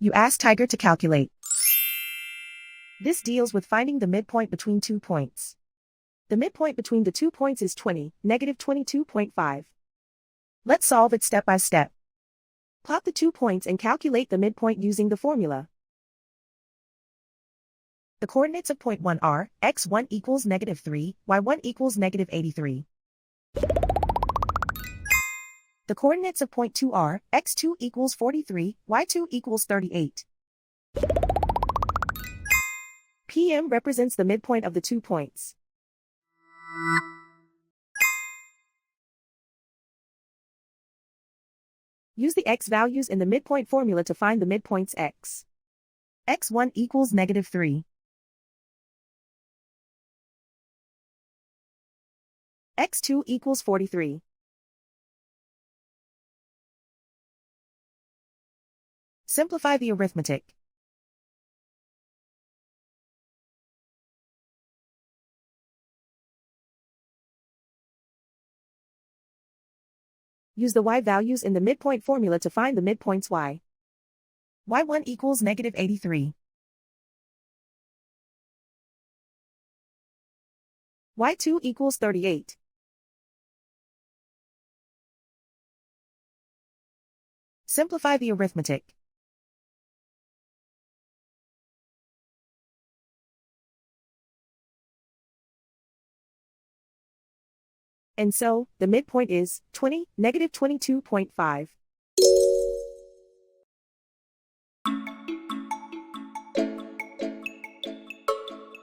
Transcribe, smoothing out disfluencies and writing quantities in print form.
You ask Tiger to calculate. This deals with finding the midpoint between 2 points. The midpoint between the 2 points is 20, negative 22.5. Let's solve it step by step. Plot the 2 points and calculate the midpoint using the formula. The coordinates of point 1 are, x1 equals negative 3, y1 equals negative 83. The coordinates of point 2 are, x2 equals 43, y2 equals 38. PM represents the midpoint of the 2 points. Use the x values in the midpoint formula to find the midpoints x. x1 equals negative 3. x2 equals 43. Simplify the arithmetic. Use the y values in the midpoint formula to find the midpoints y. y1 equals negative 83. y2 equals 38. Simplify the arithmetic. And so, the midpoint is 20, negative 22.5.